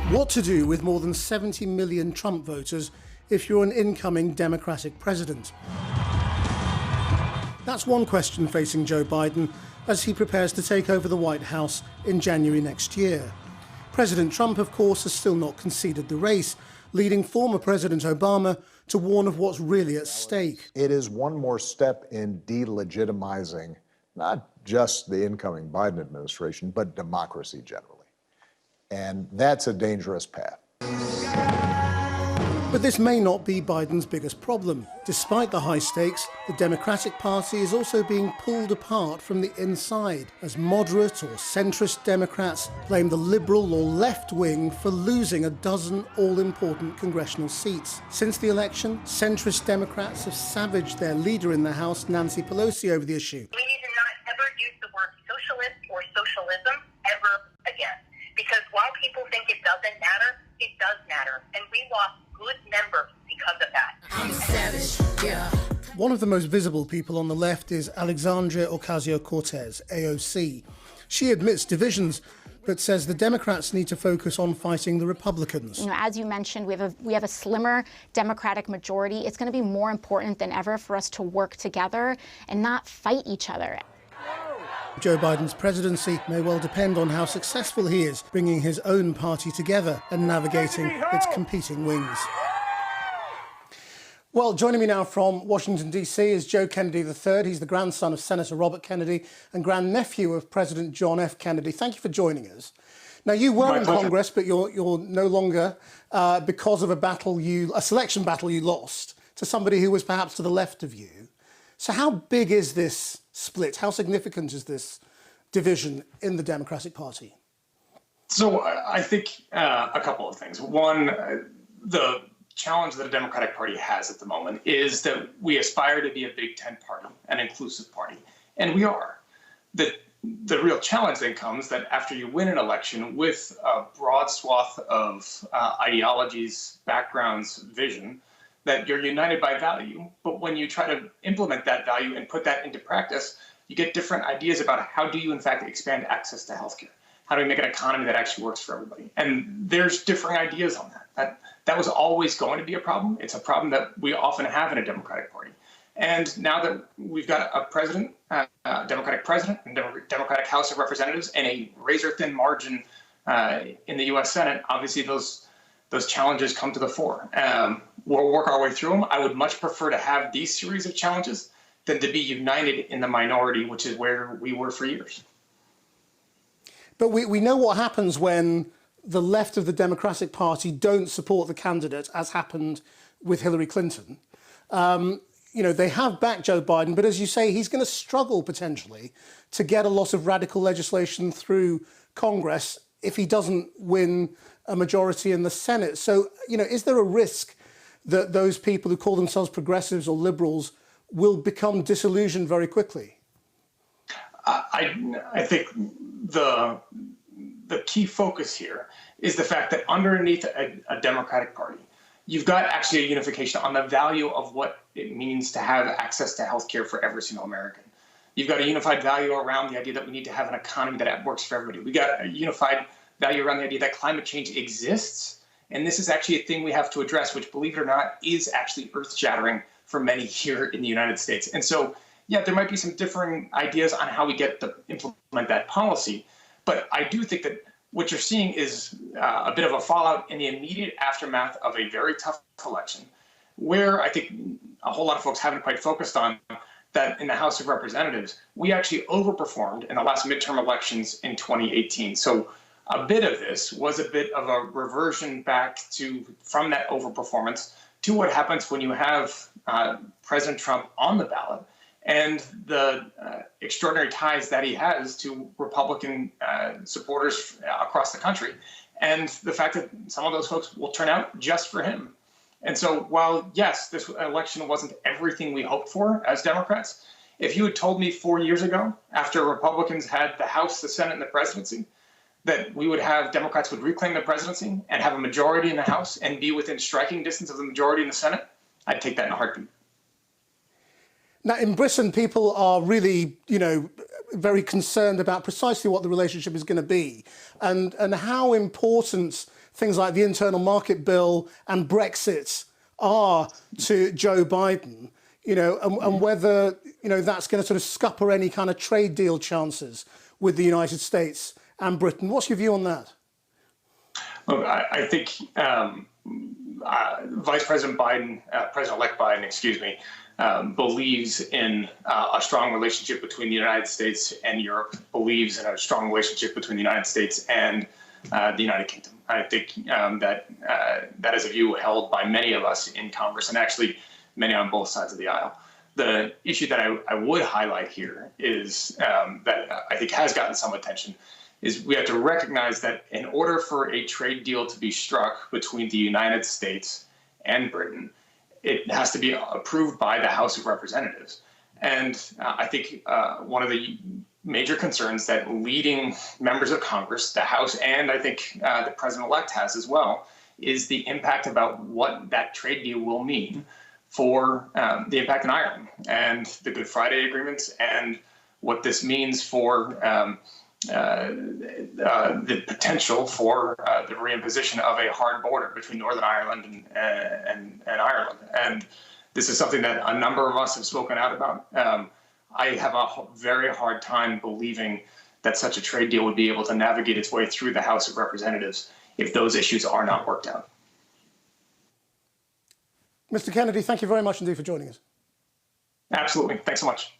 What to do with more than 70 million Trump voters if you're an incoming Democratic president? That's one question facing Joe Biden as he prepares to take over the White House in January next year. President Trump, of course, has still not conceded the race, leading former President Obama to warn of what's really at stake. It is one more step in delegitimizing not just the incoming Biden administration, but democracy generally. And that's a dangerous path. But this may not be Biden's biggest problem. Despite the high stakes, the Democratic Party is also being pulled apart from the inside as moderate or centrist Democrats blame the liberal or left wing for losing a dozen all-important congressional seats. Since the election, centrist Democrats have savaged their leader in the House, Nancy Pelosi, over the issue. We need to not ever use the word socialist or socialism ever again. Because while people think it doesn't matter, it does matter. And we lost good members because of that. I'm a savage, yeah. One of the most visible people on the left is Alexandria Ocasio-Cortez, AOC. She admits divisions, but says the Democrats need to focus on fighting the Republicans. You know, as you mentioned, we have a slimmer Democratic majority. It's going to be more important than ever for us to work together and not fight each other. Joe Biden's presidency may well depend on how successful he is bringing his own party together and navigating its competing wings. Well, joining me now from Washington, D.C. is Joe Kennedy III. He's the grandson of Senator Robert Kennedy and grandnephew of President John F. Kennedy. Thank you for joining us. Now, you were in Congress, but you're no longer because of a selection battle you lost to somebody who was perhaps to the left of you. So how big is this split? How significant is this division in the Democratic Party? So I think a couple of things. One, the challenge that the Democratic Party has at the moment is that we aspire to be a Big Tent party, an inclusive party, and we are. The real challenge then comes that after you win an election with a broad swath of ideologies, backgrounds, vision, that you're united by value, but when you try to implement that value and put that into practice, you get different ideas about how do you, in fact, expand access to healthcare? How do we make an economy that actually works for everybody? And there's differing ideas on that. That was always going to be a problem. It's a problem that we often have in a Democratic Party. And now that we've got a president, Democratic president, and Democratic House of Representatives, and a razor-thin margin in the U.S. Senate, obviously those challenges come to the fore. We'll work our way through them. I would much prefer to have these series of challenges than to be united in the minority, which is where we were for years. But we know what happens when the left of the Democratic Party don't support the candidate, as happened with Hillary Clinton. You know, they have backed Joe Biden, but as you say, he's going to struggle potentially to get a lot of radical legislation through Congress if he doesn't win a majority in the Senate. So, you know, is there a risk that those people who call themselves progressives or liberals will become disillusioned very quickly? I think the key focus here is the fact that underneath a Democratic Party, you've got actually a unification on the value of what it means to have access to health care for every single American. You've got a unified value around the idea that we need to have an economy that works for everybody. We got a unified value around the idea that climate change exists. And this is actually a thing we have to address, which, believe it or not, is actually earth-shattering for many here in the United States. And so, yeah, there might be some differing ideas on how we get to implement that policy. But I do think that what you're seeing is a bit of a fallout in the immediate aftermath of a very tough election, where I think a whole lot of folks haven't quite focused on that in the House of Representatives, we actually overperformed in the last midterm elections in 2018. So a bit of this was a bit of a reversion back from that overperformance to what happens when you have President Trump on the ballot and the extraordinary ties that he has to Republican supporters across the country, and the fact that some of those folks will turn out just for him. And so while, yes, this election wasn't everything we hoped for as Democrats, if you had told me 4 years ago, after Republicans had the House, the Senate, and the presidency, that we would have Democrats would reclaim the presidency and have a majority in the House and be within striking distance of the majority in the Senate, I'd take that in a heartbeat. Now, in Britain, people are really, very concerned about precisely what the relationship is going to be and how important things like the internal market bill and Brexit are to Joe Biden, and whether, that's going to sort of scupper any kind of trade deal chances with the United States and Britain. What's your view on that? Look, I think Vice President Biden, President-elect Biden, excuse me, believes in a strong relationship between the United States and Europe, believes in a strong relationship between the United States and the United Kingdom. I think that is a view held by many of us in Congress, and actually many on both sides of the aisle. The issue that I would highlight here is that I think has gotten some attention is we have to recognize that in order for a trade deal to be struck between the United States and Britain, it has to be approved by the House of Representatives. And I think one of the major concerns that leading members of Congress, the House, and I think the President-elect has as well, is the impact about what that trade deal will mean for the impact in Ireland and the Good Friday agreements and what this means for the potential for the reimposition of a hard border between Northern Ireland and Ireland. And this is something that a number of us have spoken out about. I have a very hard time believing that such a trade deal would be able to navigate its way through the House of Representatives if those issues are not worked out. Mr. Kennedy, thank you very much indeed for joining us. Absolutely. Thanks so much.